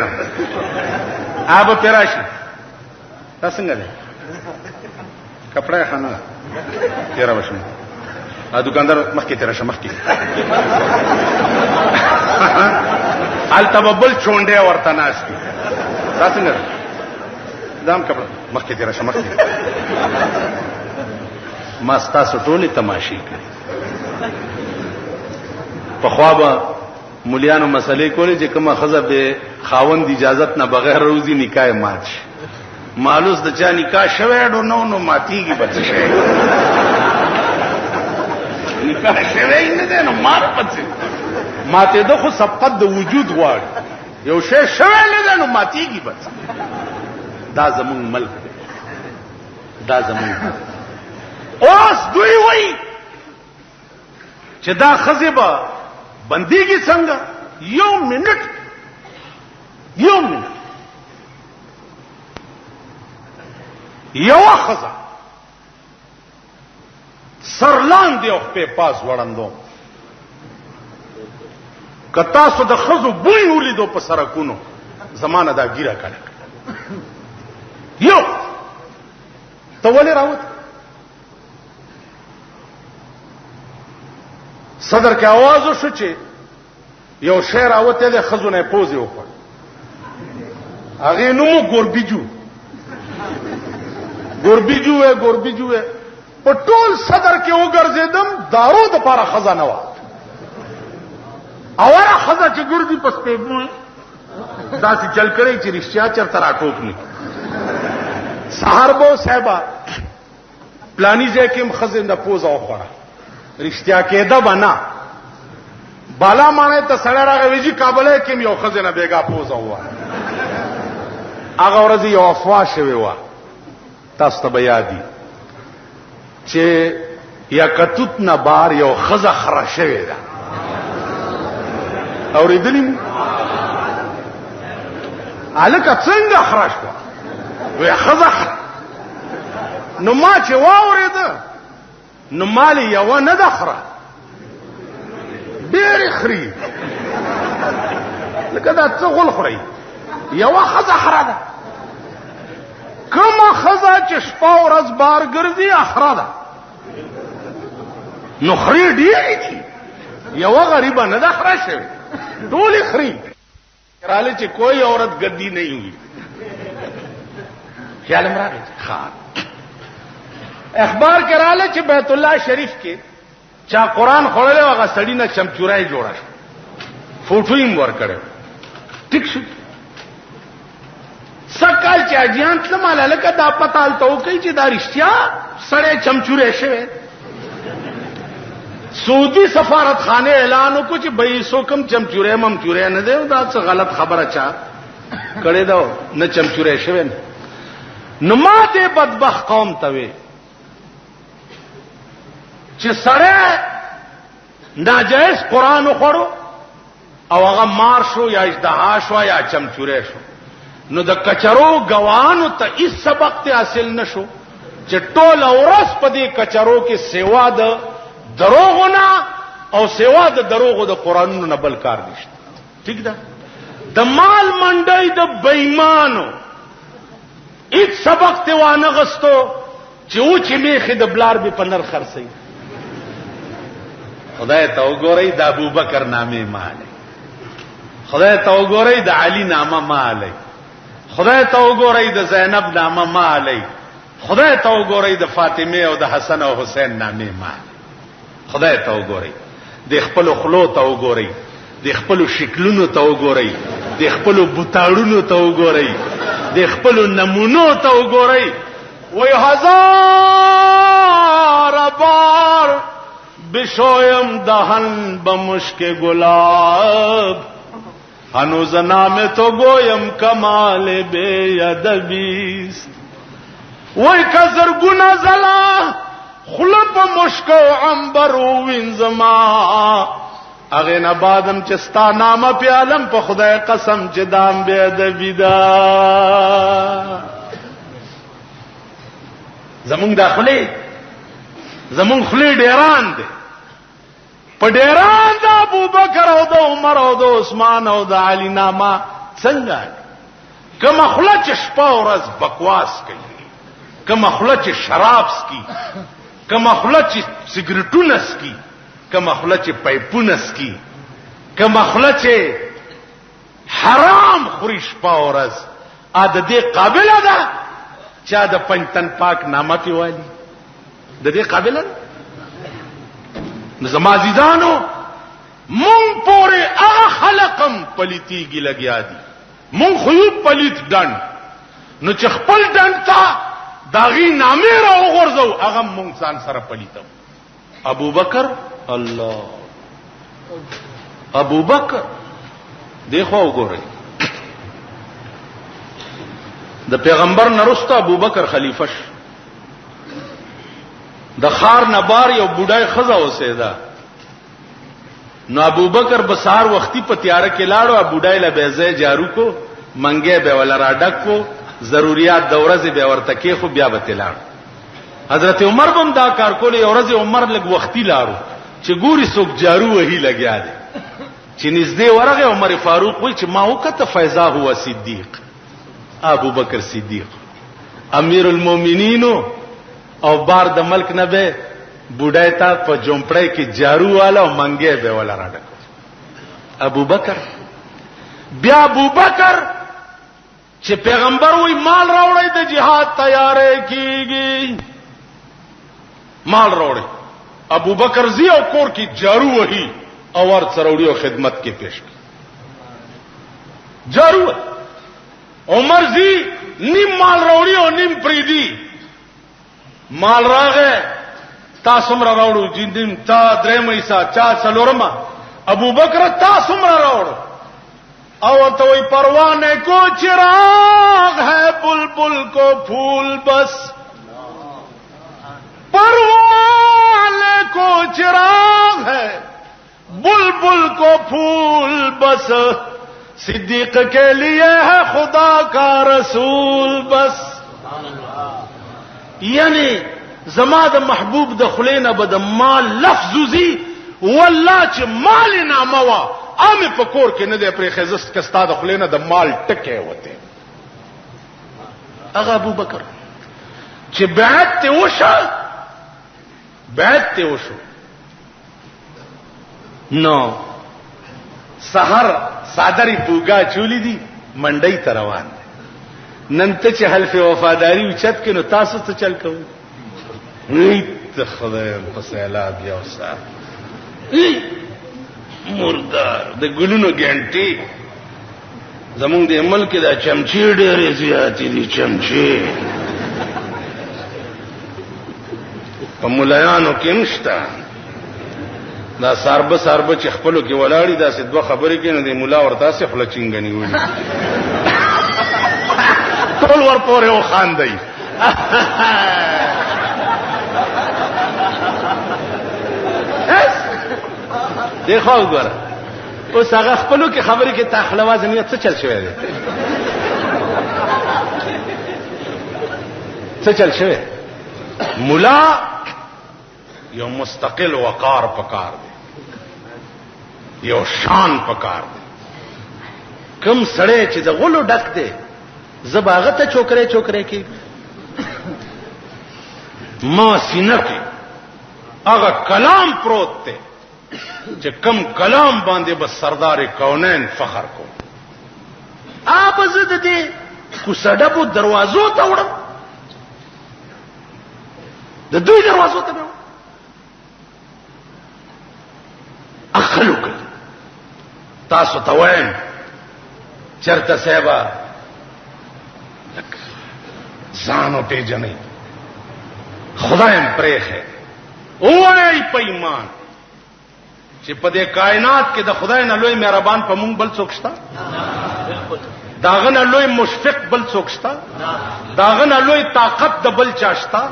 आप पेराशी संगल कपड़ा खाना तेरा वर्ष में दुकानदार मक्की तेरा मक्की हाल तबल चोंडे वर्ता नाश्ती संगल दाम कपड़ा मक्की तेरा मक्की मस्ता सुटोली तमाशी करी पख्वाबा मुलियानो मसले कोले जे कमा खजब खावंद इजाजत न बगैर रोजी निकाय माच मालूस द चा निकाह शवेडो नो माती की बच शे निकाह शवे इन दे नो मार बच माते दो खु सबकत द वजूद वाड़ यो शे शवे ले दे नो माती की बच दा जमुन मल्क दा जमुन ओस दुई वही चदा खजिबा बंदी की संग यो मिनट यो खजा सरलान दे पे पास वड़ंदो कता सो द खजु बुई उली दो पर सरकुनो जमाना दा गिरा काले यो तो बोले रावत सदर के आवाज शुचे यो शेर आवते दे खजु ने पोजे ऊपर आगे नुमो गोरबीजू है पटोल सदर के उगर जेदम दारो द पारा खजाना वा اوره خزه چې ګرځي پس پیګمو داسې چل کړی چې رښتیا چرته راټوک نه سحر بو صاحبہ پلانی ځای کې خزه نه پوز او خوړه رښتیا کېده بنا بالا مانه ته سړی راغی ویجی کابل کې یو خزه نه بیګا پوز او هغه ورځ یو افوا شوی و تاسو ته یادی چې یا کتوت نه بار یو خزه خره شوی ده اوریدلی الکه څنګه خره شو وی خزه نو ما چې واورید نو مالی یو نه ده خره ډېر خري لکه دا څه غول خوري یو خزه خره ده کومه خزه چې شپه ورځ بار ګرځي اخره ده نو خري ډېر دي یو غریبه نه ده خره شوی ټول خري راله چې کوئی عورت گدی نہیں ہوئی خیال امراغی خان اخبار کې رااله چې بیت الله شریف کې چا قران خورله هغه سړی نه چمچورای جوړه فوټو یې ور کړو ټیک شو سکال چې اجیان څه مال لکه دا پتال ته کوي چې دا رښتیا سړی چمچورای شوی سعودي سفارت خانه اعلان وکړ چې به سو کم چمچورای ممچورای نه دی دا څه غلط خبره چا کړي دا نه چمچورای شوی نو ماته بدبخت قوم ته وي چې سره ناجائز قران وخورو او هغه مار شو یا ازدحا شو یا چمچوره شو نو د کچرو غوانو ته هیڅ سبق ته حاصل نشو چې ټول اورس په دې کچرو کې سیوا د دروغونه او سیوا د دروغو د قرانونو نه بل کار نشته ٹھیک ده د مال منډي د بېمانو هیڅ سبق ته وانه غستو چې و چې میخه د بلار به پنر خرسي خدای ته وګورئ د ابوبکر نامه ماله خدای ته وګورئ د علی نامه ماله خدای ته وګورئ د زینب نامه ماله خدای ته وګورئ د فاطمه او د حسن او حسین نامه ماله خدای ته وګورئ د خپل خلو ته وګورئ د خپل شکلونو ته وګورئ د خپل بوتاړونو ته وګورئ د خپل نمونو ته وګورئ وای هزار بار بشویم دهن بمشک گلاب هنوز نام تو گویم کمال بے ادبیست وای کزر گنا زلا خلپ مشک و عنبر و وینزما اغه نه بادم چستا نامه پیالم په خدای قسم چې دام بے ادبی دا زمون داخلي زمون خلی ډیران دي په ډیران د ابوبکر او د عمر او د عثمان او د علی نامه څنګه کما خله چې شپه ورځ بکواس کوي کما خله چې شراب سکي کما خله چې سیګریټونه سکي کما خله چې پایپونه سکي کما خله چې حرام خوري شپه ورځ ا د دې قابل ده چا د پنځتن پاک نامه پیوالي د دې قابل نه زما عزیزانو مون پورې هغه خلقم پلیتیږي لګیا دي مون خو پلیت ډن نو چې خپل ډن تا داغي نامه را وغورځو هغه مون ځان سره پلیتو ابو بکر الله ابو بکر دیکھو وګورئ د پیغمبر نرسته ابو بکر خلیفہ د خار نبار یو بډای خزا اوسېدا نو ابو بکر بسار وختي په تیار کې لاړو ابو بډای له بیزه جارو کو منګه به ولا را ډک کو ضرورت د ورځې به ورته کې خو بیا به تلاړ حضرت عمر بم دا کار کول یو ورځ عمر لګ وختي لاړو چې ګوري څوک جارو وਹੀ لګیا دي چې نږدې ورغه عمر فاروق وای چې ما وکته فیضا هو صدیق ابو بکر صدیق امیر المؤمنین او بار د ملک نه به بوډای تا په جومپړی کې جارو والا او منګه به ولا راډک ابو بکر بیا ابو بکر چې پیغمبر وای مال راوړی د jihad تیارې کیږي مال راوړی ابو بکر زی او کور کې جارو وਹੀ اور سروڑی و خدمت کی پیش کی ضرور عمر زی نیم مال روڑی اور نیم پریدی مال راغے تا سمرا روڑو جی نیم تا درم ایسا چا سلورما ابو بکر تا سمرا روڑ اور تو پروانے کو چراغ ہے بلبل کو پھول بس پروانے کو چراغ ہے بلبل کو پھول بس صدیق کے لیے ہے خدا کا رسول بس. یعنی زما د محبوب د خلینا بد مال لفظی والله چې مال نامه وا عام پکور کې نه دی پرې خزست کستا د خلینا د مال ټکه وته. هغه ابو بکر چې بیعت ته وشو نو سحر صادری پوگا چولی دی منډی ته روان دی. نن ته چې حلف وفاداری اوچت کې نو تاسو ته چل کوو ته خدای په سیلاب یا وسه مردار د ګلونو ګنټي زمونږ د ملک دا چمچي ډېرې زیاتې دي چمچي په مولایانو کې نشته دا ساربه چې خپلو کې ولاړی دا سې دوه خبرې کې نه دی مولا ورته سې خپل چنګنی وړي ټول ور پورې و خاندي دیکھو وګوره اوس هغه خپلو کې خبرې کې تخلواز نه څه چل شوی دی څه چل شوی مولا یو مستقل وقار پکار دی یو شان پکار دی. کم سړی چې د غلو ډک دی زباغه ته چوکره کې ما سینه کې هغه کلام پروت دی چې کم کلام باندې بس سردار کونین فخر کو آپ زد دی کو سړډو دروازو ته وړم د دوی دروازو ته اخلو کړ تاسو ته وایم چرته سیبا ځانو پیژنې خدایم پرېخه اوای پېمان چې په دې کائنات کې د خدای نه لوی مهربان په مونږ بل څوک شته داغه نه لوی مشفق بل څوک شته داغه نه لوی طاقت د بل چا شته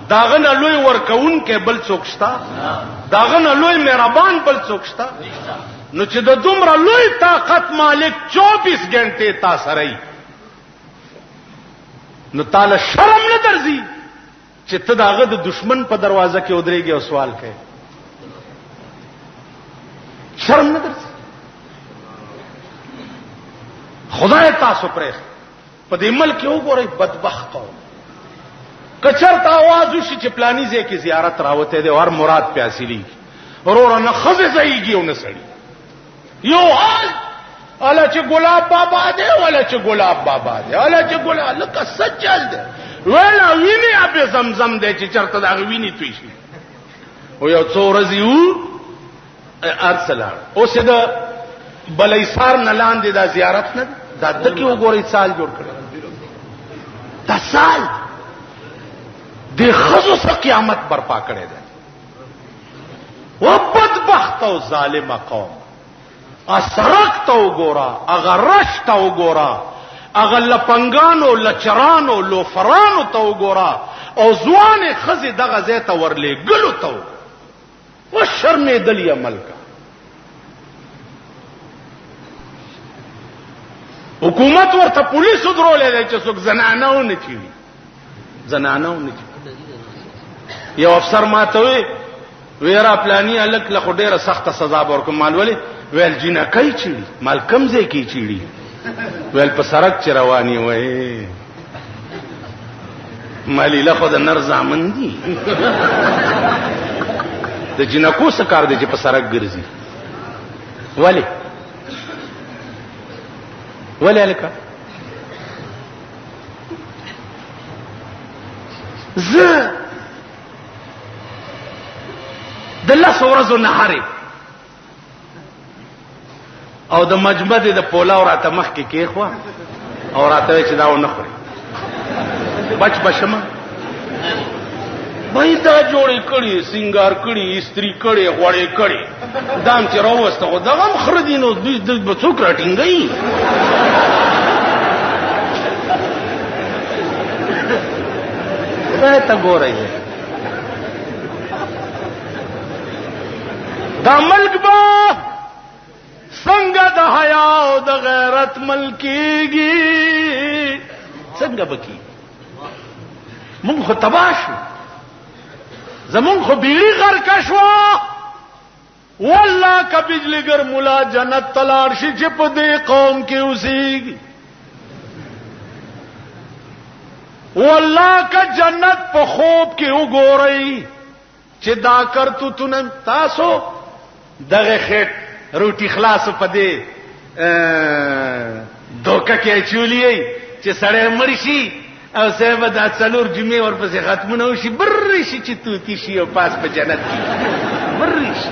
داغه نه لوی ورکون کې بل څوک شته داغه نه لوی مهربان بل څوک شته. نو چې د دومره لوی طاقت مالک 24 غنټه تا سره ای نو تعالی شرم نه درځي چې ته داغه د دشمن په دروازه کې ودرېږي او سوال کوي شرم نه درځي. خدای تاسو پرې په دې ملک یو ګورئ بدبخت قوم کچرت आवाज وشي چې پلاني ځای کې زیارت راوته دي او مراد پیاسلی ورور نه خزه ځایږي او نه سړي یو حال الا چې ګلاب بابا دی ولا چې ګلاب بابا دی الا چې ګلاب لکه سجل دی ولا ویني ابي زمزم دی چې چرته دا ویني توي شي او یو څو ورځې وو ارسلان اوس د بلېسار نه لاندې دا زیارت نه دا دکې وګورئ سال جوړ کړی دا سال د خزو سره قیامت برپا کړی دی و بدبخت او ظالم قوم اسرق تو ګورا اگر رش تو ګورا اگر لپنګانو لچرانو لوفرانو تو ګورا او ځوان خزي دغه زه ته ورلې ګلو تو و شرمې دلی عمل کا حکومت ورته پولیس درولې چې څوک زنانو نه چي زنانو نه چي یو افسر ماته وی ویرا پلانی الک له ډیره سخت سزا ورکوم مال ولی ویل جنا کوي چیړي مال کمزې کی چیړي ویل په سرک چ رواني وای مالی له خود نر زامن دي د جنکو څه کار دی چې په سرک ګرځي ولی الکا د الله سورزو نهاري او د مجمد د پولاو راته مخ کې کېخوا او راته چې دا و نه خوري بچ بشمه وای دا جوړې کړي سنگار کړي استری کړي غوړې کړي دام چې راوسته خو دغه هم خره دي نو دوی به څوک راټینګوي خدای ته ګورئ دا ملک به څنګه د حیا او د غیرت ملکیږي څنګه بکی مونږ خو تباه شو زمون خو بیړی غرق شو والله که بجلیګر مولا جنت تلار شي چې په دې قوم کې اوسېږي والله که جنت په خوب کې وګورئ چې دا کرتوتونه تاسو دغه خېټ روټي خلاص په دې دوکه کې چولیږي چې سړی مړ شي او صاحب دا څلور جمعې ورپسې ختمونه وشي برې شي چې توتی شي او پاس په جنت کې برې شي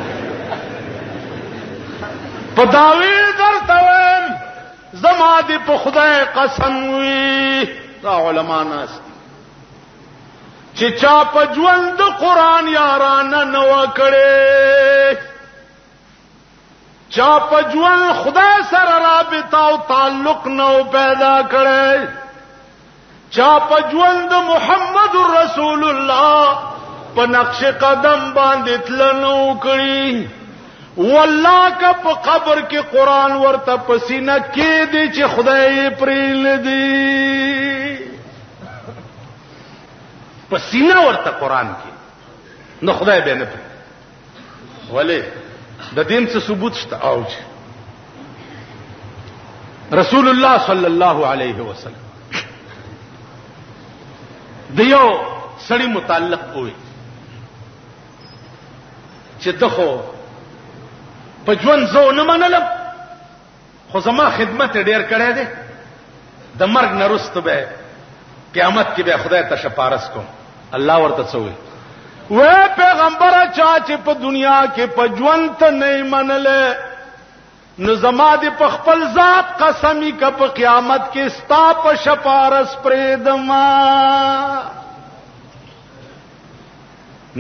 په داوی درته وایم زما دې په خدای قسم وي دا علما ناس دي چې چا په ژوند قرآن یارانه نه وکړي چا په ژوند خدای سره رابطه او تعلق نه پیدا کړي چا په ژوند محمد رسول الله په نقش قدم باندې تلنو کړي والله که په قبر کې قرآن ورته پسینه کې دی چې خدای پرېل دی پسینه ورته قرآن کې نو خدای به نه پرې ولې د دین څه ثبوت شته اوج رسول الله صلی الله علیه وسلم دیو سړی متعلق وي چې دغه په ژوند زو نه منلم خو زما خدمت ډیر کړی دی د مرګ نه وروسته به قیامت کې به خدای ته شپارس کوم الله ورته څه وایي وې پیغمبره چا چې په دنیا کې په ژوند ته نه منله نو زما دې په خپل ذات قسمی که په قیامت کې ستا په شپارس پرېدما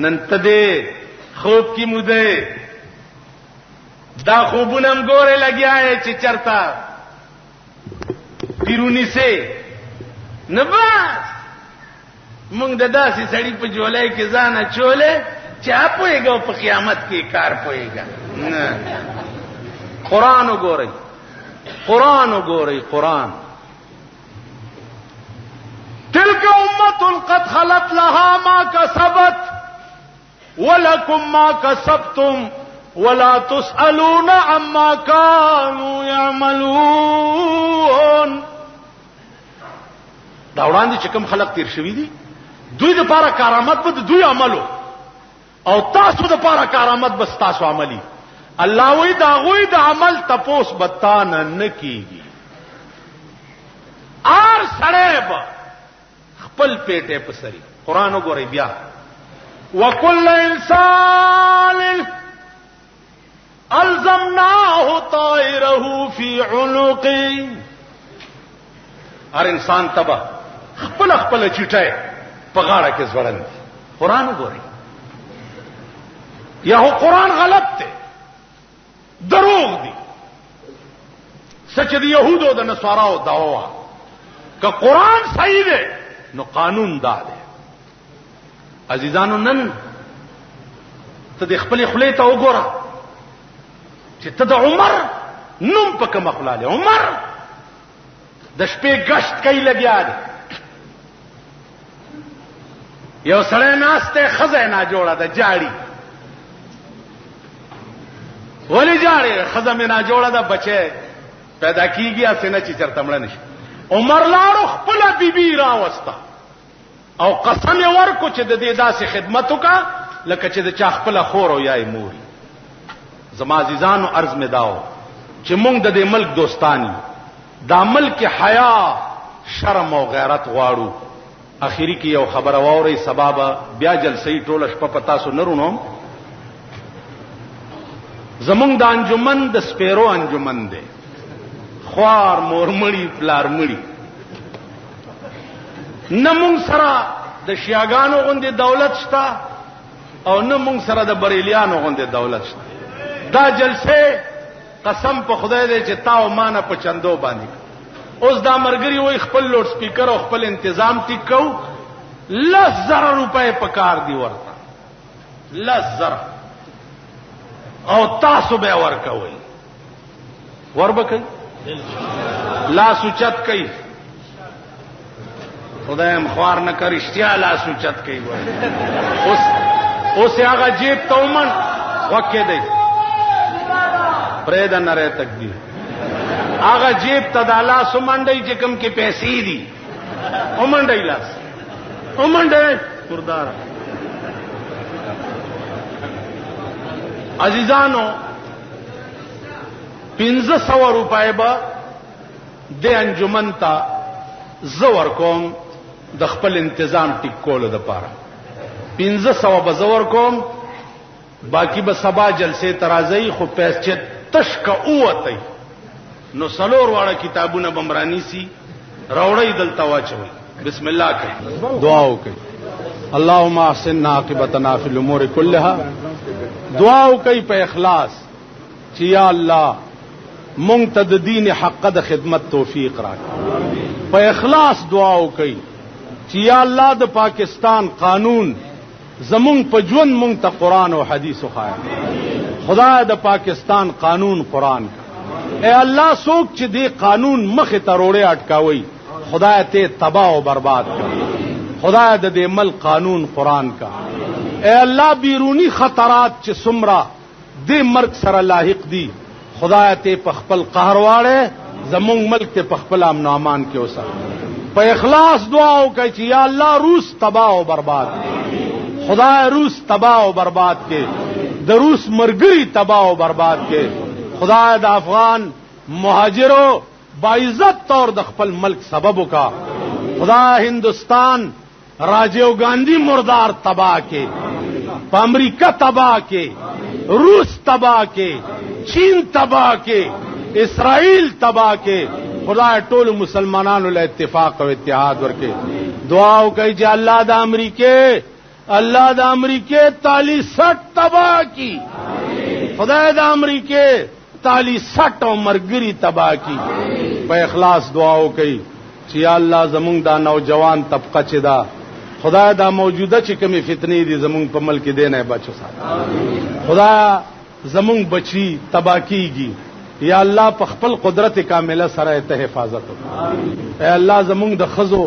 نن ته دې خوب کې موده دا خوبونه هم ګوره لګیا ہے چې چرتا پیرونی سے نه بس مونږ د داسې سړی په جولای کې ځان اچولې چې اپويګو په قیامت کې کار پويګا نه قرآن وګورئ قرآن وګورئ قرآن تلك امه قد خلت لها ما كسبت ولكم ما كسبتم ولا تسألون عما كانوا يعملون دا وړاندې چې کوم خلق تیر شوی دي دوی د پاره کرامت به دوی عملو او تاسو د پاره کرامت بس تاسو عملي الله وی دا غوی د عمل تپوس بتان نه کیږي ار سړی به خپل پیټه پسري قران وګورئ بیا وکل انسان الزمناه طائره في عنقه هر انسان تبا خپل خپل چټه په غاړه کې ځوړند قران وګورئ یا هو قران غلط دی دروغ دی سچ دی يهودو د نصاراو دعوا که قران صحیح دی نو قانون دا دی عزیزانو نن ته د خپل خلی ته وګوره چې ته د عمر نوم په کومه خلاله عمر د شپې غشت کوي لګیا دی یو سړی ناشته خزه نه جوړه ده جاړي ولی جاړي خزه مې نه جوړه ده بچي پیدا کیږي اسنه چې چرته مړ نشي عمر لاړو خپل بیبي راوستا او قسم ورکو چې د دې داسې خدمت وکا لکه چې د چا خپل خور او یای موري زما عزیزانو عرض می داو چې مونږ د دې ملک دوستانی دا ملک حیا شرم او غیرت غواړو اخیری کې یو خبره ووري سبب بیا جلسې ټوله شپه پتا سو نرونو زمونږ د انجمن د سپیرو انجمن دی، خوار مورمړي پلار مړي. نه مونږ سره د شیاګانو غوندې دولت شته او نه مونږ سره د بریلیانو غوندې دولت شته. دا جلسه قسم په خدای دی چې تا او ما نه په چندو باندې. اوس دا مرګري وای خپل لوډ سپیکر او خپل تنظیم ټیک کو، 10,000 روپے په کار دی ورته، 10,000 او تاسو به ورکوي. وربکې لاس اوچت کوي، خدایم خوار نه کړ، اشتیا لاس اوچت کوي. اوس هغه جیب ته ومن وکې دی پرې د نره تقدیر، هغه جیب ته د لاس ومنډي چې کوم کې پیسې دي، ومنډي لاس ومنډي مردار. عزیزانو 1500 روپے به د انجمن ته زور کوم د خپل انتظام ټیک کولو لپاره، 1500 به زور کوم، باقی به سبا جلسه ترازی خو پیسې تشک اوته نو سلور واړه کتابونه بمرانی سي راوړی دلته واچوي. بسم الله کوي، دعا وکړي. اللهم احسن عاقبتنا فی الامور كلها. دعا وکړي په اخلاص چې یا الله مونږ ته د دین حق د خدمت توفیق راکړي. په اخلاص دعا وکړي چې یا الله د پاکستان قانون زمونږ په ژوند مونږ ته قرآن او حدیث وخایي. خدای د پاکستان قانون قرآن کا، اے الله څوک چې دې قانون مخې ته روړې اٹکاوي خدای ته تباہ او برباد کړي. خدای د دې ملک قانون قرآن کا. اے الله بیرونی خطرات چې څومره دې مرګ سره لاحق دي خدای ته په خپل قهر واړې زمونږ ملک ته په خپل امن او امان کې اوسه. په اخلاص دعا وکړي چې یا الله روس تباہ او برباد کړي. خدای روس تباہ او برباد کړي، د روس مرګري تباہ او برباد کړي. خدای د افغان مهاجرو باعزت طور د خپل ملک سبب وکا. خدای هندستان راجیو گاندھی مردار تباہ کے، امریکہ تباہ کے، روس تباہ کے، چین تباہ کے، اسرائیل تباہ کے. خدای ټول مسلمانانو له اتفاق او اتحاد ورکې. دعا وکړئ چې الله د امریکې تالی سټ تباہ کی. خدای د امریکې تالی سټ او مرګري تباہ کی. په اخلاص دعا وکړئ چې یا الله زمونږ دا نوجوان طبقه چې دا خدای دا موجوده چې کومې فتنې دي زمونږ په ملک کې دی نه بچو ساتي. خدای زمونږ بچی تباہ کیږي، یا الله په خپل قدرت کامله سره ته حفاظت وکړه. اے الله زمونږ د ښځو